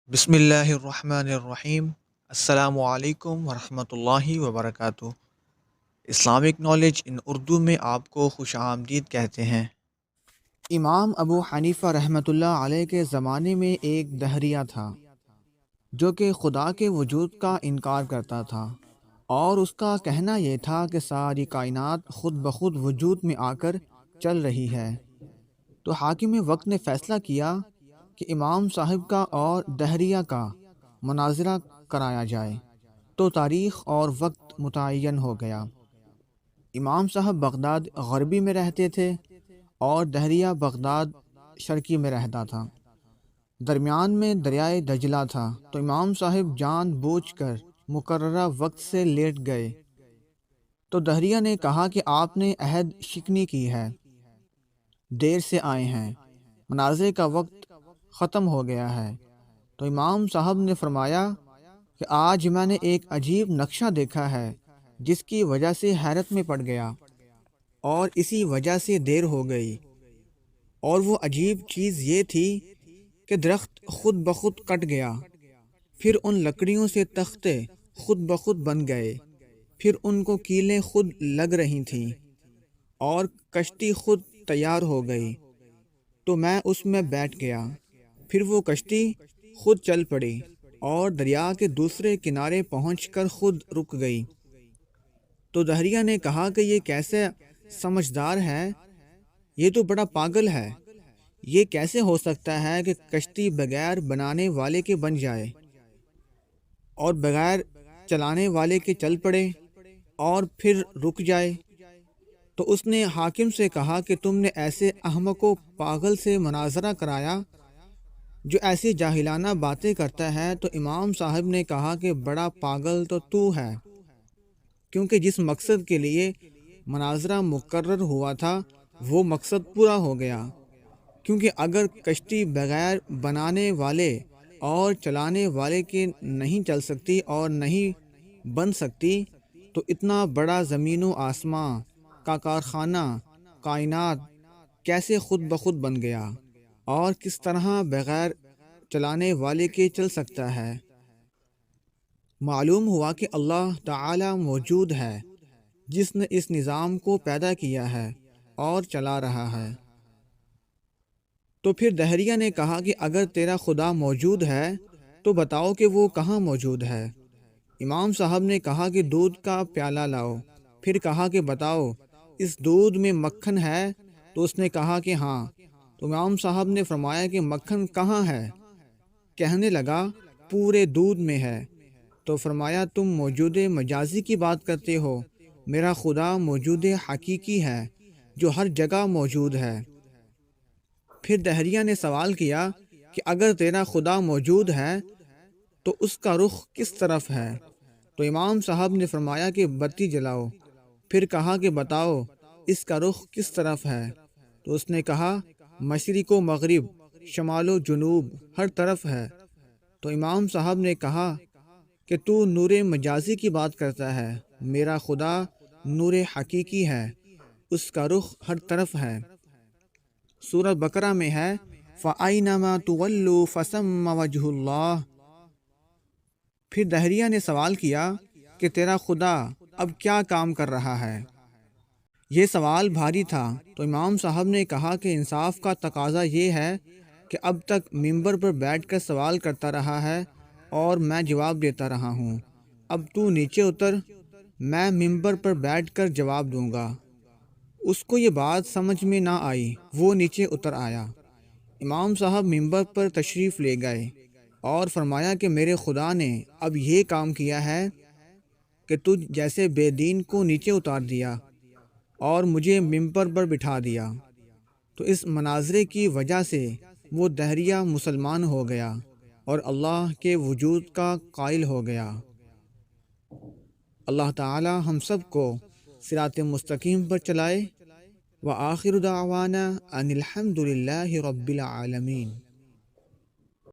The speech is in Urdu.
بسم اللہ الرحمن الرحیم۔ السلام علیکم ورحمۃ اللہ وبرکاتہ۔ اسلامک نالج ان اردو میں آپ کو خوش آمدید کہتے ہیں۔ امام ابو حنیفہ رحمۃ اللہ علیہ کے زمانے میں ایک دہریہ تھا جو کہ خدا کے وجود کا انکار کرتا تھا، اور اس کا کہنا یہ تھا کہ ساری کائنات خود بخود وجود میں آ کر چل رہی ہے۔ تو حاکم وقت نے فیصلہ کیا کہ امام صاحب کا اور دہریہ کا مناظرہ کرایا جائے، تو تاریخ اور وقت متعین ہو گیا۔ امام صاحب بغداد غربی میں رہتے تھے اور دہریہ بغداد شرقی میں رہتا تھا۔ درمیان میں دریائے دجلہ تھا، تو امام صاحب جان بوجھ کر مقررہ وقت سے لیٹ گئے۔ تو دہریہ نے کہا کہ آپ نے عہد شکنی کی ہے، دیر سے آئے ہیں، مناظرے کا وقت ختم ہو گیا ہے۔ تو امام صاحب نے فرمایا کہ آج میں نے ایک عجیب نقشہ دیکھا ہے جس کی وجہ سے حیرت میں پڑ گیا، اور اسی وجہ سے دیر ہو گئی۔ اور وہ عجیب چیز یہ تھی کہ درخت خود بخود کٹ گیا، پھر ان لکڑیوں سے تختے خود بخود بن گئے، پھر ان کو کیلیں خود لگ رہی تھیں، اور کشتی خود تیار ہو گئی۔ تو میں اس میں بیٹھ گیا، پھر وہ کشتی خود چل پڑی اور دریا کے دوسرے کنارے پہنچ کر خود رک گئی۔ تو دہریہ نے کہا کہ یہ کیسے سمجھدار ہے، یہ تو بڑا پاگل ہے۔ یہ کیسے ہو سکتا ہے کہ کشتی بغیر بنانے والے کے بن جائے اور بغیر چلانے والے کے چل پڑے اور پھر رک جائے؟ تو اس نے حاکم سے کہا کہ تم نے ایسے احمق و پاگل سے مناظرہ کرایا جو ایسی جاہلانہ باتیں کرتا ہے۔ تو امام صاحب نے کہا کہ بڑا پاگل تو ہے، کیونکہ جس مقصد کے لیے مناظرہ مقرر ہوا تھا وہ مقصد پورا ہو گیا۔ کیونکہ اگر کشتی بغیر بنانے والے اور چلانے والے کے نہیں چل سکتی اور نہیں بن سکتی، تو اتنا بڑا زمین و آسماں کا کارخانہ کائنات کیسے خود بخود بن گیا، اور کس طرح بغیر چلانے والے کے چل سکتا ہے؟ معلوم ہوا کہ اللہ تعالی موجود ہے جس نے اس نظام کو پیدا کیا ہے اور چلا رہا ہے۔ تو پھر دہریہ نے کہا کہ اگر تیرا خدا موجود ہے تو بتاؤ کہ وہ کہاں موجود ہے۔ امام صاحب نے کہا کہ دودھ کا پیالہ لاؤ۔ پھر کہا کہ بتاؤ اس دودھ میں مکھن ہے؟ تو اس نے کہا کہ ہاں۔ تو امام صاحب نے فرمایا کہ مکھن کہاں ہے؟ کہنے لگا پورے دودھ میں ہے۔ تو فرمایا تم موجود مجازی کی بات کرتے ہو، میرا خدا موجود حقیقی ہے جو ہر جگہ موجود ہے۔ پھر دہریہ نے سوال کیا کہ اگر تیرا خدا موجود ہے تو اس کا رخ کس طرف ہے؟ تو امام صاحب نے فرمایا کہ بتی جلاؤ۔ پھر کہا کہ بتاؤ اس کا رخ کس طرف ہے؟ تو اس نے کہا مشرق و مغرب، شمال و جنوب، ہر طرف ہے۔ تو امام صاحب نے کہا کہ تو نور مجازی کی بات کرتا ہے، میرا خدا نور حقیقی ہے، اس کا رخ ہر طرف ہے۔ سورہ بقرہ میں ہے فَأَيْنَمَا تُوَلُّوا فَثَمَّ وَجْهُ اللَّهِ۔ پھر دہریہ نے سوال کیا کہ تیرا خدا اب کیا کام کر رہا ہے؟ یہ سوال بھاری تھا۔ تو امام صاحب نے کہا کہ انصاف کا تقاضا یہ ہے کہ اب تک ممبر پر بیٹھ کر سوال کرتا رہا ہے اور میں جواب دیتا رہا ہوں، اب تو نیچے اتر، میں ممبر پر بیٹھ کر جواب دوں گا۔ اس کو یہ بات سمجھ میں نہ آئی، وہ نیچے اتر آیا۔ امام صاحب ممبر پر تشریف لے گئے اور فرمایا کہ میرے خدا نے اب یہ کام کیا ہے کہ تجھ جیسے بے دین کو نیچے اتار دیا اور مجھے ممبر پر بٹھا دیا۔ تو اس مناظرے کی وجہ سے وہ دہریہ مسلمان ہو گیا اور اللہ کے وجود کا قائل ہو گیا۔ اللہ تعالی ہم سب کو صراط مستقیم پر چلائے۔ وآخر دعوانا ان الحمد للہ رب العالمین۔